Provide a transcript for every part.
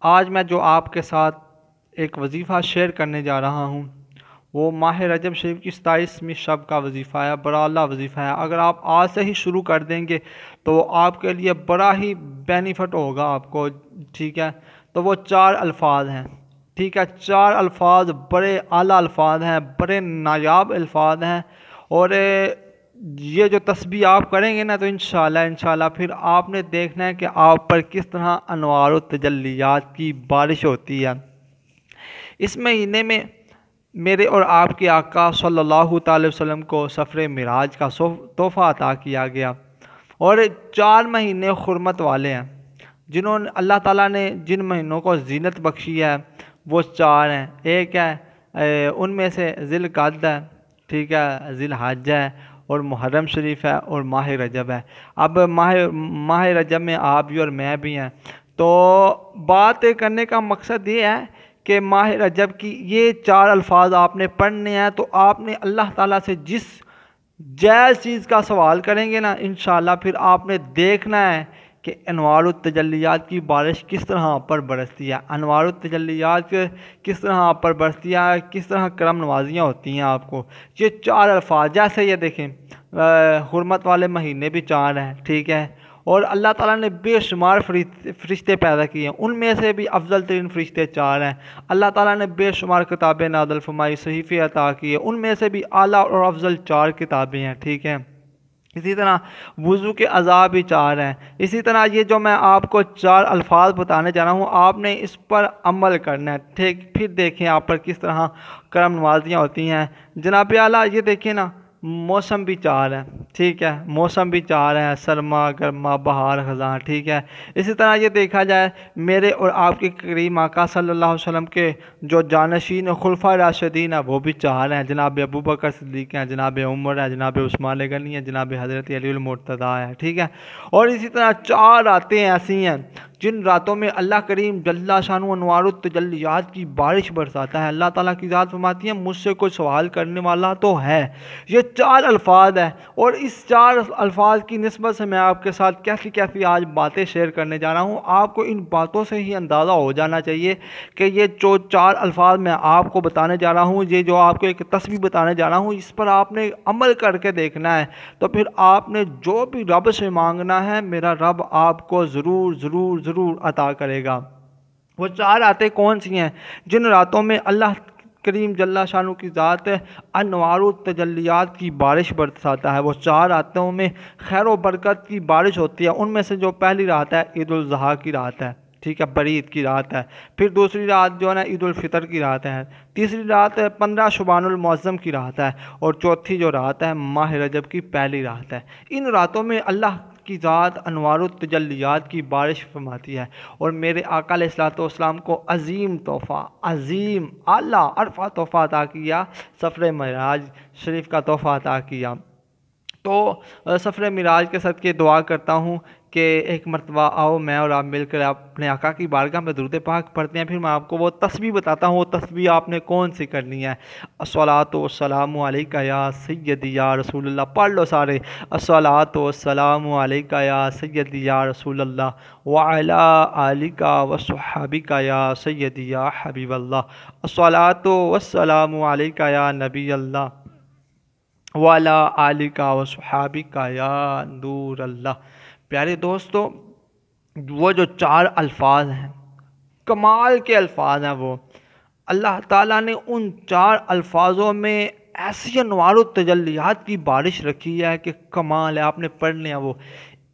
آج میں جو آپ کے ساتھ ایک وظیفہ شیئر کرنے جا رہا ہوں وہ ماہ رجب شریف کی 27ویں شب کا وظیفہ ہے، بڑا اعلیٰ وظیفہ ہے۔ اگر آپ آج سے ہی شروع کر دیں گے تو وہ آپ کے لیے بڑا ہی بینیفٹ ہوگا آپ کو، ٹھیک ہے؟ تو وہ 4 الفاظ ہیں، ٹھیک ہے؟ 4 الفاظ بڑے اعلیٰ الفاظ ہیں، بڑے نایاب الفاظ ہیں، اور یہ جو تسبیح آپ کریں گے نا تو انشاءاللہ پھر آپ نے دیکھنا ہے کہ آپ پر کس طرح انوار و تجلیات کی بارش ہوتی ہے۔ اس مہینے میں میرے اور آپ کے آقا صلی اللہ تعالی وسلم کو سفر معراج کا تحفہ عطا کیا گیا، اور 4 مہینے حرمت والے ہیں جنہوں نے اللہ تعالیٰ نے جن مہینوں کو زینت بخشی ہے وہ 4 ہیں۔ ایک ہے ان میں سے ذی القعدہ ہے، ٹھیک ہے، ذی الحجہ ہے، اور محرم شریف ہے، اور ماہ رجب ہے۔ اب ماہ رجب میں آپ بھی اور میں بھی ہیں، تو بات کرنے کا مقصد یہ ہے کہ ماہ رجب کی یہ 4 الفاظ آپ نے پڑھنے ہیں، تو آپ نے اللہ تعالیٰ سے جس جائز چیز کا سوال کریں گے نا انشاءاللہ پھر آپ نے دیکھنا ہے کہ انوار التجلیات کی بارش کس طرح آپ پر برستی ہے، انوار التجلیات کس طرح آپ پر برستی ہے، کس طرح کرم نوازیاں ہوتی ہیں آپ کو۔ یہ 4 الفاظ، جیسے یہ دیکھیں حرمت والے مہینے بھی 4 ہیں، ٹھیک ہے، اور اللہ تعالیٰ نے بے شمار فرشتے پیدا کیے ہیں، ان میں سے بھی افضل ترین فرشتے 4 ہیں۔ اللہ تعالیٰ نے بے شمار کتابیں نازل فرمائی، صحیفے عطا کیے، ان میں سے بھی اعلیٰ اور افضل 4 کتابیں ہیں، ٹھیک ہے۔ اسی طرح وضو کے اعضاء بھی 4 ہیں۔ اسی طرح یہ جو میں آپ کو 4 الفاظ بتانے جا رہا ہوں آپ نے اس پر عمل کرنا ہے، ٹھیک؟ پھر دیکھیں آپ پر کس طرح کرم نوازیاں ہوتی ہیں۔ جناب اعلیٰ یہ دیکھیں نا، موسم بھی 4 ہیں، ٹھیک ہے، موسم بھی 4 ہیں، سرما، گرما، بہار، خزاں، ٹھیک ہے۔ اسی طرح یہ دیکھا جائے میرے اور آپ کے کریم آقا صلی اللہ علیہ وسلم کے جو جانشین خلفائے راشدین ہیں وہ بھی 4 ہیں، جناب ابوبکر صدیق ہیں، جناب عمر ہیں، جناب عثمان غنی ہیں، جناب حضرت علی المرتضیٰ ہے، ٹھیک ہے۔ اور اسی طرح 4 راتیں ایسی ہیں جن راتوں میں اللہ کریم جل شانہ انوار التجلیات کی بارش برساتا ہے۔ اللہ تعالیٰ کی ذات فرماتی ہے مجھ سے کوئی سوال کرنے والا تو ہے۔ یہ 4 الفاظ ہیں، اور اس 4 الفاظ کی نسبت سے میں آپ کے ساتھ کیسی کیسی آج باتیں شیئر کرنے جا رہا ہوں۔ آپ کو ان باتوں سے ہی اندازہ ہو جانا چاہیے کہ یہ جو 4 الفاظ میں آپ کو بتانے جا رہا ہوں، یہ جو آپ کو ایک تسبیح بتانے جا رہا ہوں، اس پر آپ نے عمل کر کے دیکھنا ہے، تو پھر آپ نے جو بھی رب سے مانگنا ہے میرا رب آپ کو ضرور ضرور ضرور عطا کرے گا۔ وہ 4 راتیں کون سی ہیں جن راتوں میں اللہ کریم جل شانہ کی ذات انوار التجلیات کی بارش برساتا ہے؟ وہ 4 راتوں میں خیر و برکت کی بارش ہوتی ہے۔ ان میں سے جو پہلی رات ہے عید الاضحیٰ کی رات ہے، ٹھیک ہے، برید کی رات ہے۔ پھر دوسری رات جو ہے نا عید الفطر کی رات ہے، تیسری رات 15 شعبان المعظم کی رات ہے، اور چوتھی جو رات ہے ماہ رجب کی پہلی رات ہے۔ ان راتوں میں اللہ کی ذات انوار التجلیات کی بارش فرماتی ہے، اور میرے آقا علیہ الصلوۃ والسلام کو عظیم تحفہ، عظیم اعلیٰ عرفہ تحفہ عطا کیا، سفر معراج شریف کا تحفہ عطا کیا۔ تو سفر معراج کے صدقے دعا کرتا ہوں کہ ایک مرتبہ آؤ میں اور آپ مل کر اپنے آقا کی بارگاہ میں درود پاک پڑھتے ہیں، پھر میں آپ کو وہ تسبیح بتاتا ہوں، وہ تسبیح آپ نے کون سی کرنی ہے۔ الصلاۃ والسلام علیک یا سیدی یا رسول اللہ، پڑھ لو سارے، الصلاۃ والسلام علیک یا سیدی یا رسول اللہ وعلی آلک وصحبک یا سیدی یا حبیب اللہ، الصلاۃ والسلام علیک یا نبی اللہ وعلی آلک وصحبک یا نور اللہ۔ پیارے دوستو، وہ جو 4 الفاظ ہیں کمال کے الفاظ ہیں، وہ اللہ تعالیٰ نے ان 4 الفاظوں میں ایسی انوار التجلیات کی بارش رکھی ہے کہ کمال ہے۔ آپ نے پڑھنے ہیں، وہ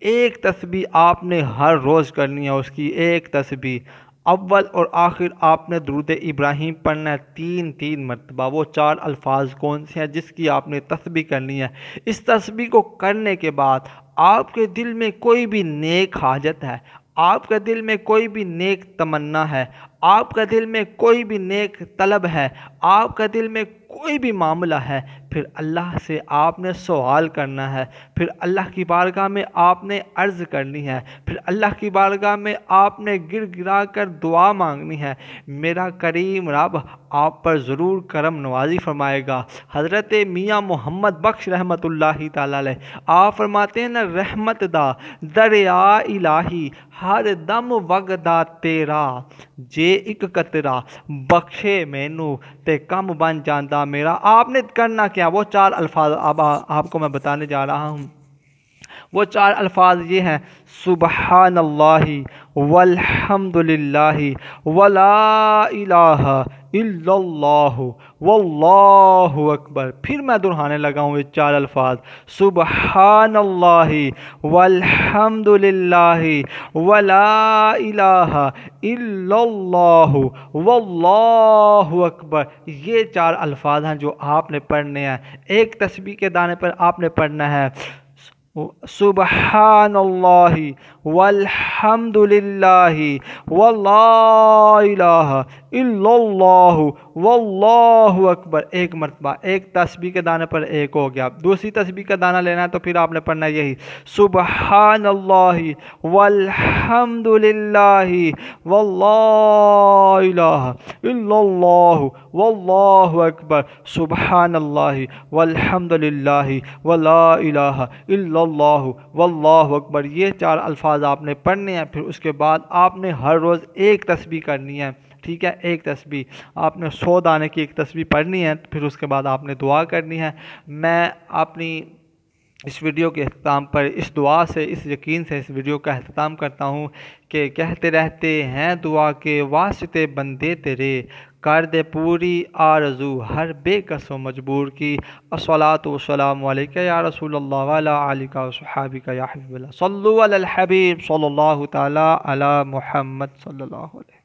ایک تسبیح آپ نے ہر روز کرنی ہے، اس کی ایک تسبیح اول اور آخر آپ نے درود ابراہیم پڑھنا ہے 3 مرتبہ۔ وہ 4 الفاظ کون سے ہیں جس کی آپ نے تسبیح کرنی ہے؟ اس تسبیح کو کرنے کے بعد آپ کے دل میں کوئی بھی نیک حاجت ہے، آپ کے دل میں کوئی بھی نیک تمنا ہے، آپ کا دل میں کوئی بھی نیک طلب ہے، آپ کا دل میں کوئی بھی معاملہ ہے، پھر اللہ سے آپ نے سوال کرنا ہے، پھر اللہ کی بارگاہ میں آپ نے عرض کرنی ہے، پھر اللہ کی بارگاہ میں آپ نے گر گرا کر دعا مانگنی ہے۔ میرا کریم رب آپ پر ضرور کرم نوازی فرمائے گا۔ حضرت میاں محمد بخش رحمت اللہ تعالیٰ علیہ آپ فرماتے ہیں نا، رحمت دا دریا الہی ہر دم وگدا تیرا، جے ایک قطرہ بخشے مینو تے کم بن جاندہ میرا۔ آپ نے کرنا کیا؟ وہ 4 الفاظ اب آپ کو میں بتانے جا رہا ہوں۔ وہ 4 الفاظ یہ ہیں: سبحان اللہ والحمد للہ ولا الہ الا اللہ واللہ اکبر۔ پھر میں دہرانے لگا ہوں یہ 4 الفاظ: سبحان اللہ والحمد للہ ولا الہ الا اللہ واللہ اکبر۔ یہ 4 الفاظ ہیں جو آپ نے پڑھنے ہیں، ایک تسبیح کے دانے پر آپ نے پڑھنا ہے: سبحان اللہ والحمد للہ ولا الہ الا اللہ واللہ اکبر، ایک مرتبہ، ایک تسبیح کے دانے پر ایک ہو گیا۔ دوسری تسبیح کا دانہ لینا ہے تو پھر آپ نے پڑھنا ہے یہی: سبحان اللہ والحمد للہ ولا الہ الا اللہ واللہ اکبر، سبحان اللہ والحمد للہ ولا الہ الا اللہ واللہ اکبر۔ یہ 4 الفاظ آپ نے پڑھنے ہیں۔ پھر اس کے بعد آپ نے ہر روز ایک تسبیح کرنی ہے، ٹھیک ہے؟ ایک تسبیح آپ نے 100 دانے کی ایک تسبیح پڑھنی ہے۔ پھر اس کے بعد آپ نے دعا کرنی ہے۔ میں اپنی اس ویڈیو کے اختتام پر اس دعا سے، اس یقین سے اس ویڈیو کا اختتام کرتا ہوں کہ کہتے رہتے ہیں دعا کے واسطے بندے تیرے، کر دے پوری آرزو ہر بے کس و مجبور کی۔ الصلاۃ والسلام علیکہ یا رسول اللہ وعلی آلک و صحابک یا حبیب اللہ۔ صلوا علی الحبیب صلی اللہ تعالی علی محمد صلی اللہ علیہ وسلم۔